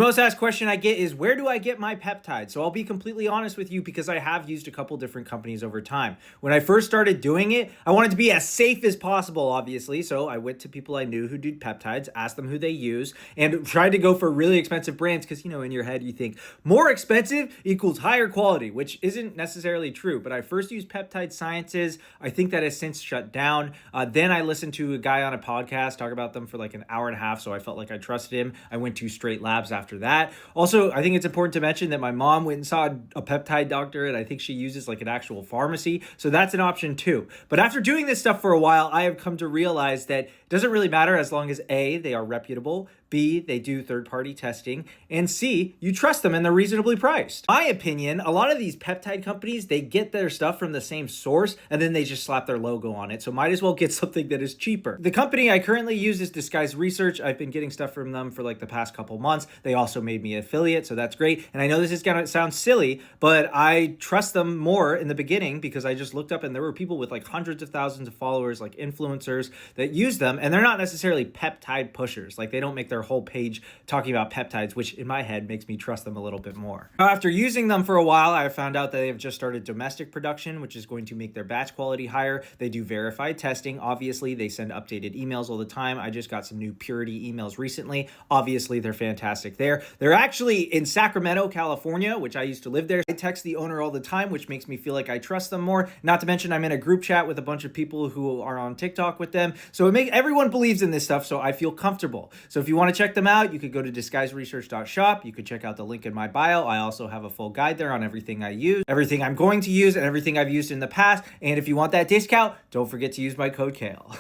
Most asked question I get is, where do I get my peptides? So I'll be completely honest with you because I have used a couple different companies over time. When I first started doing it, I wanted to be as safe as possible, obviously. So I went to people I knew who did peptides, asked them who they use, and tried to go for really expensive brands because, in your head you think more expensive equals higher quality, which isn't necessarily true. But I first used Peptide Sciences. I think that has since shut down. Then I listened to a guy on a podcast talk about them for like an hour and a half, so I felt like I trusted him. I went to Straight Labs after that. Also, I think it's important to mention that my mom went and saw a peptide doctor, and I think she uses like an actual pharmacy. So that's an option too. But after doing this stuff for a while, I have come to realize that it doesn't really matter as long as A, they are reputable, B, they do third-party testing, and C, you trust them and they're reasonably priced. In my opinion, a lot of these peptide companies, they get their stuff from the same source and then they just slap their logo on it. So might as well get something that is cheaper. The company I currently use is Disguised Research. I've been getting stuff from them for like the past couple months. They also made me an affiliate, so that's great. And I know this is gonna sound silly, but I trust them more in the beginning because I just looked up and there were people with like hundreds of thousands of followers, like influencers that use them, and they're not necessarily peptide pushers. Like they don't make their whole page talking about peptides, which in my head makes me trust them a little bit more. Now, after using them for a while, I found out that they have just started domestic production, which is going to make their batch quality higher. They do verified testing. Obviously, they send updated emails all the time. I just got some new purity emails recently. Obviously, they're fantastic there. They're actually in Sacramento, California, which I used to live there. I text the owner all the time, which makes me feel like I trust them more. Not to mention, I'm in a group chat with a bunch of people who are on TikTok with them. So everyone believes in this stuff, so I feel comfortable. So if you want to check them out, you could go to disguisedresearch.shop. You could check out the link in my bio. I also have a full guide there on everything I use, everything I'm going to use, and everything I've used in the past. And if you want that discount, don't forget to use my code Cale.